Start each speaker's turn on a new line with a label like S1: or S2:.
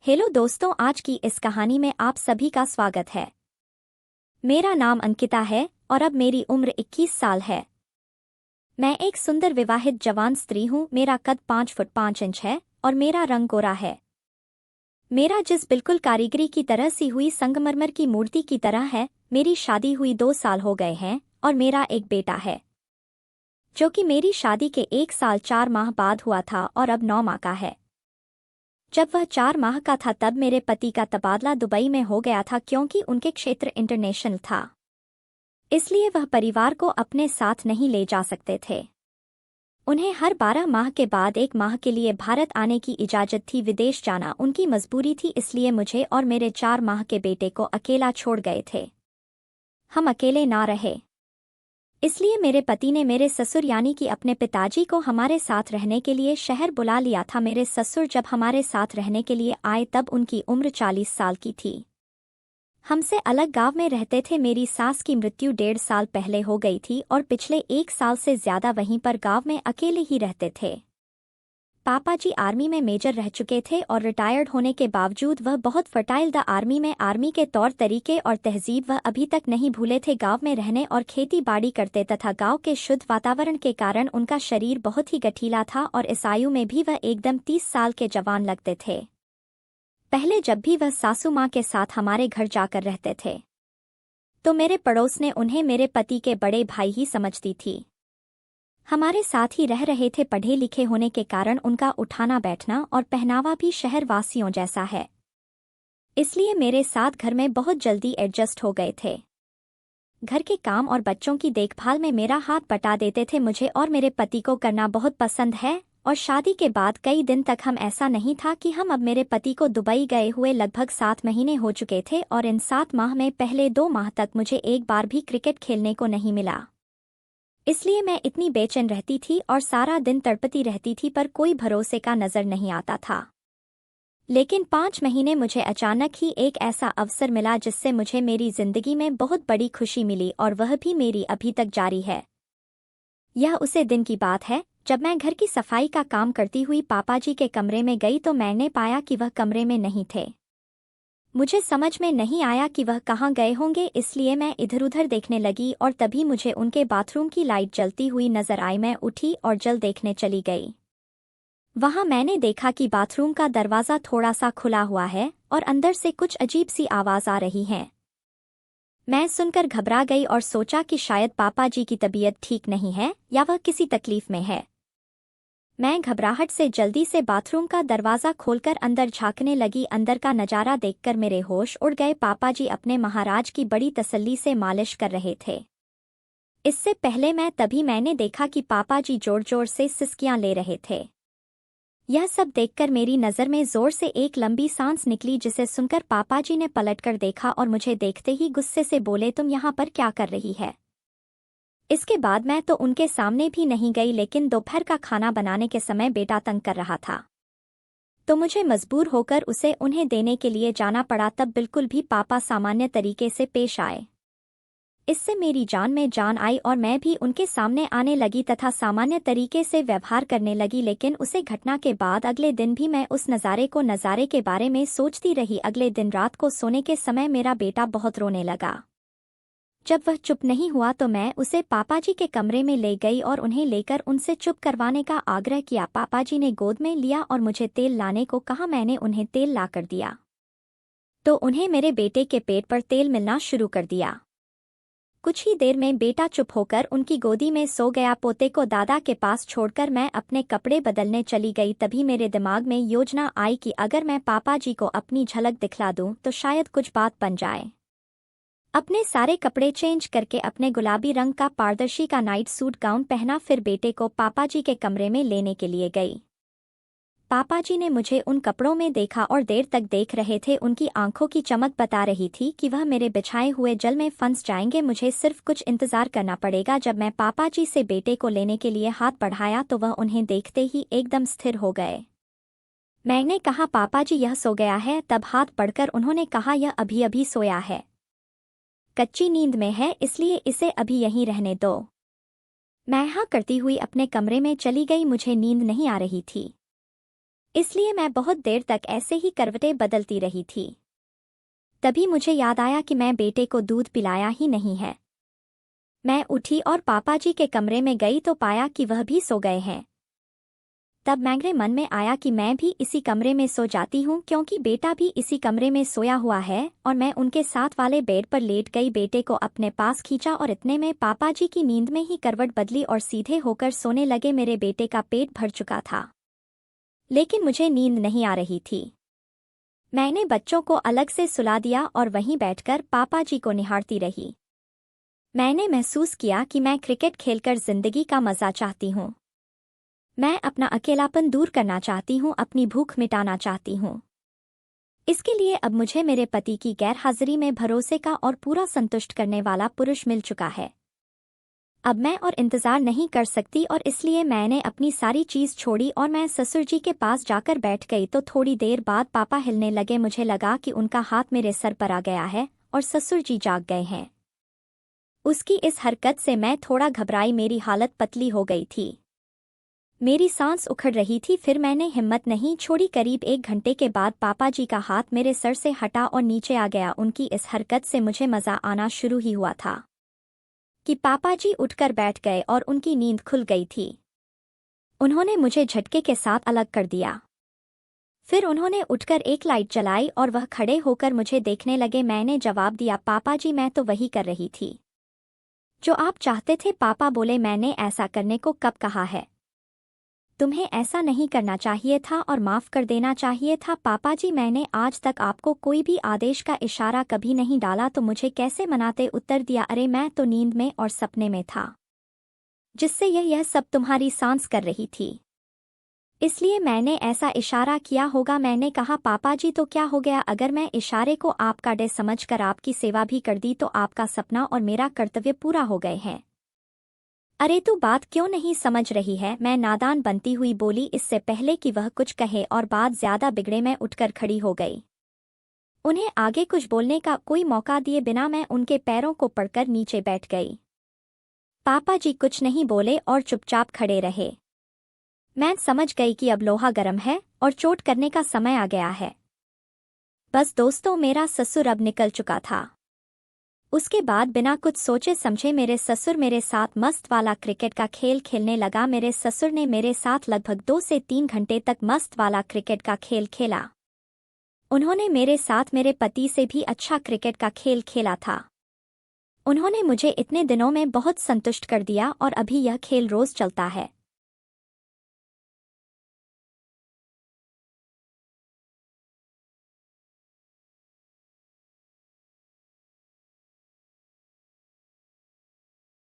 S1: Hello दोस्तों, आज की इस कहानी में आप सभी का स्वागत है। मेरा नाम अंकिता है और अब मेरी उम्र 21 साल है। मैं एक सुंदर विवाहित जवान स्त्री हूँ। मेरा कद 5 फुट 5 इंच है और मेरा रंग गोरा है। मेरा जिस बिल्कुल कारीगरी की तरह सी हुई संगमरमर की मूर्ति की तरह है। मेरी शादी हुई 2 साल हो गए हैं और मेरा एक बेटा है जो कि मेरी शादी के 1 साल 4 माह बाद हुआ था और अब 9 माह का है। जब वह 4 माह का था तब मेरे पति का तबादला दुबई में हो गया था क्योंकि उनके क्षेत्र इंटरनेशनल था, इसलिए वह परिवार को अपने साथ नहीं ले जा सकते थे। उन्हें हर 12 माह के बाद 1 माह के लिए भारत आने की इजाज़त थी। विदेश जाना उनकी मजबूरी थी, इसलिए मुझे और मेरे 4 माह के बेटे को अकेला छोड़ गए थे। हम अकेले ना रहे, इसलिए मेरे पति ने मेरे ससुर यानी कि अपने पिताजी को हमारे साथ रहने के लिए शहर बुला लिया था। मेरे ससुर जब हमारे साथ रहने के लिए आए तब उनकी उम्र 40 साल की थी। हमसे अलग गांव में रहते थे। मेरी सास की मृत्यु 1.5 साल पहले हो गई थी और पिछले 1 साल से ज्यादा वहीं पर गांव में अकेले ही रहते थे। पापा जी आर्मी में मेजर रह चुके थे और रिटायर्ड होने के बावजूद वह बहुत फर्टाइल द आर्मी में आर्मी के तौर तरीके और तहजीब वह अभी तक नहीं भूले थे। गांव में रहने और खेती बाड़ी करते तथा गांव के शुद्ध वातावरण के कारण उनका शरीर बहुत ही गठीला था और इस आयु में भी वह एकदम 30 साल के जवान लगते थे। पहले जब भी वह सासू माँ के साथ हमारे घर जाकर रहते थे तो मेरे पड़ोस ने उन्हें मेरे पति के बड़े भाई ही समझती थी। हमारे साथ ही रह रहे थे। पढ़े लिखे होने के कारण उनका उठाना बैठना और पहनावा भी शहरवासियों जैसा है, इसलिए मेरे साथ घर में बहुत जल्दी एडजस्ट हो गए थे। घर के काम और बच्चों की देखभाल में मेरा हाथ बटा देते थे। मुझे और मेरे पति को करना बहुत पसंद है और शादी के बाद कई दिन तक हम ऐसा नहीं था कि हम अब मेरे पति को दुबई गए हुए लगभग 7 महीने हो चुके थे और इन 7 माह में पहले 2 माह तक मुझे एक बार भी क्रिकेट खेलने को नहीं मिला, इसलिए मैं इतनी बेचैन रहती थी और सारा दिन तड़पती रहती थी, पर कोई भरोसे का नजर नहीं आता था। लेकिन 5 महीने मुझे अचानक ही एक ऐसा अवसर मिला जिससे मुझे मेरी जिंदगी में बहुत बड़ी खुशी मिली और वह भी मेरी अभी तक जारी है। यह उसे दिन की बात है जब मैं घर की सफाई का काम करती हुई पापा जी के कमरे में गई तो मैंने पाया कि वह कमरे में नहीं थे। मुझे समझ में नहीं आया कि वह कहाँ गए होंगे, इसलिए मैं इधर-उधर देखने लगी और तभी मुझे उनके बाथरूम की लाइट जलती हुई नजर आई। मैं उठी और जल देखने चली गई। वहां मैंने देखा कि बाथरूम का दरवाज़ा थोड़ा सा खुला हुआ है और अंदर से कुछ अजीब सी आवाज़ आ रही है। मैं सुनकर घबरा गई और सोचा कि शायद पापा जी की तबीयत ठीक नहीं है या वह किसी तकलीफ में है। मैं घबराहट से जल्दी से बाथरूम का दरवाज़ा खोलकर अंदर झांकने लगी। अंदर का नज़ारा देखकर मेरे होश उड़ गए। पापा जी अपने महाराज की बड़ी तसल्ली से मालिश कर रहे थे। इससे पहले मैंने देखा कि पापा जी जोर जोर से सिसकियां ले रहे थे। यह सब देखकर मेरी नज़र में जोर से एक लंबी सांस निकली, जिसे सुनकर पापा जी ने पलटकर देखा और मुझे देखते ही गुस्से से बोले, तुम यहाँ पर क्या कर रही है? इसके बाद मैं तो उनके सामने भी नहीं गई, लेकिन दोपहर का खाना बनाने के समय बेटा तंग कर रहा था तो मुझे मजबूर होकर उसे उन्हें देने के लिए जाना पड़ा। तब बिल्कुल भी पापा सामान्य तरीके से पेश आए। इससे मेरी जान में जान आई और मैं भी उनके सामने आने लगी तथा सामान्य तरीके से व्यवहार करने लगी। लेकिन उसे घटना के बाद अगले दिन भी मैं उस नज़ारे के बारे में सोचती रही। अगले दिन रात को सोने के समय मेरा बेटा बहुत रोने लगा। जब वह चुप नहीं हुआ तो मैं उसे पापा जी के कमरे में ले गई और उन्हें लेकर उनसे चुप करवाने का आग्रह किया। पापा जी ने गोद में लिया और मुझे तेल लाने को कहा। मैंने उन्हें तेल लाकर दिया तो उन्हें मेरे बेटे के पेट पर तेल मिलना शुरू कर दिया। कुछ ही देर में बेटा चुप होकर उनकी गोदी में सो गया। पोते को दादा के पास छोड़कर मैं अपने कपड़े बदलने चली गई। तभी मेरे दिमाग में योजना आई कि अगर मैं पापा जी को अपनी झलक दिखला दूं तो शायद कुछ बात बन जाए। अपने सारे कपड़े चेंज करके अपने गुलाबी रंग का पारदर्शी का नाइट सूट गाउन पहना, फिर बेटे को पापा जी के कमरे में लेने के लिए गई। पापा जी ने मुझे उन कपड़ों में देखा और देर तक देख रहे थे। उनकी आंखों की चमक बता रही थी कि वह मेरे बिछाए हुए जल में फंस जाएंगे। मुझे सिर्फ कुछ इंतजार करना पड़ेगा। जब मैं पापा जी से बेटे को लेने के लिए हाथ बढ़ाया तो वह उन्हें देखते ही एकदम स्थिर हो गए। मैंने कहा, पापा जी यह सो गया है। तब हाथ बढ़कर उन्होंने कहा, यह अभी अभी सोया है, कच्ची नींद में है, इसलिए इसे अभी यहीं रहने दो। मैं हाँ करती हुई अपने कमरे में चली गई। मुझे नींद नहीं आ रही थी, इसलिए मैं बहुत देर तक ऐसे ही करवटें बदलती रही थी। तभी मुझे याद आया कि मैं बेटे को दूध पिलाया ही नहीं है। मैं उठी और पापा जी के कमरे में गई तो पाया कि वह भी सो गए हैं। तब मेरे मन में आया कि मैं भी इसी कमरे में सो जाती हूँ, क्योंकि बेटा भी इसी कमरे में सोया हुआ है, और मैं उनके साथ वाले बेड पर लेट गई, बेटे को अपने पास खींचा और इतने में पापा जी की नींद में ही करवट बदली और सीधे होकर सोने लगे। मेरे बेटे का पेट भर चुका था, लेकिन मुझे नींद नहीं आ रही थी। मैंने बच्चों को अलग से सुला दिया और वहीं बैठकर पापा जी को निहारती रही। मैंने महसूस किया कि मैं क्रिकेट खेलकर जिंदगी का मजा चाहती हूँ। मैं अपना अकेलापन दूर करना चाहती हूँ, अपनी भूख मिटाना चाहती हूँ। इसके लिए अब मुझे मेरे पति की गैरहाजिरी में भरोसे का और पूरा संतुष्ट करने वाला पुरुष मिल चुका है। अब मैं और इंतजार नहीं कर सकती, और इसलिए मैंने अपनी सारी चीज छोड़ी और मैं ससुर जी के पास जाकर बैठ गई। तो थोड़ी देर बाद पापा हिलने लगे। मुझे लगा कि उनका हाथ मेरे सर पर आ गया है और ससुर जी जाग गए हैं। उसकी इस हरकत से मैं थोड़ा घबराई। मेरी हालत पतली हो गई थी, मेरी सांस उखड़ रही थी। फिर मैंने हिम्मत नहीं छोड़ी। करीब 1 घंटे के बाद पापा जी का हाथ मेरे सर से हटा और नीचे आ गया। उनकी इस हरकत से मुझे मजा आना शुरू ही हुआ था कि पापा जी उठकर बैठ गए और उनकी नींद खुल गई थी। उन्होंने मुझे झटके के साथ अलग कर दिया। फिर उन्होंने उठकर एक लाइट जलाई और वह खड़े होकर मुझे देखने लगे। मैंने जवाब दिया, पापा जी मैं तो वही कर रही थी जो आप चाहते थे। पापा बोले, मैंने ऐसा करने को कब कहा है? तुम्हें ऐसा नहीं करना चाहिए था और माफ कर देना चाहिए था। पापा जी मैंने आज तक आपको कोई भी आदेश का इशारा कभी नहीं डाला, तो मुझे कैसे मनाते? उत्तर दिया, अरे मैं तो नींद में और सपने में था, जिससे यह सब तुम्हारी सांस कर रही थी, इसलिए मैंने ऐसा इशारा किया होगा। मैंने कहा, पापा जी तो क्या हो गया? अगर मैं इशारे को आपका डे समझकर आपकी सेवा भी कर दी तो आपका सपना और मेरा कर्तव्य पूरा हो गए हैं। अरे तू बात क्यों नहीं समझ रही है? मैं नादान बनती हुई बोली। इससे पहले कि वह कुछ कहे और बात ज्यादा बिगड़े, मैं उठकर खड़ी हो गई। उन्हें आगे कुछ बोलने का कोई मौका दिए बिना मैं उनके पैरों को पकड़कर नीचे बैठ गई। पापा जी कुछ नहीं बोले और चुपचाप खड़े रहे। मैं समझ गई कि अब लोहा गर्म है और चोट करने का समय आ गया है। बस दोस्तों, मेरा ससुर अब निकल चुका था। उसके बाद बिना कुछ सोचे समझे मेरे ससुर मेरे साथ मस्त वाला क्रिकेट का खेल खेलने लगा। मेरे ससुर ने मेरे साथ लगभग 2 से 3 घंटे तक मस्त वाला क्रिकेट का खेल खेला। उन्होंने मेरे साथ मेरे पति से भी अच्छा क्रिकेट का खेल खेला था। उन्होंने मुझे इतने दिनों में बहुत संतुष्ट कर दिया और अभी यह खेल रोज चलता है।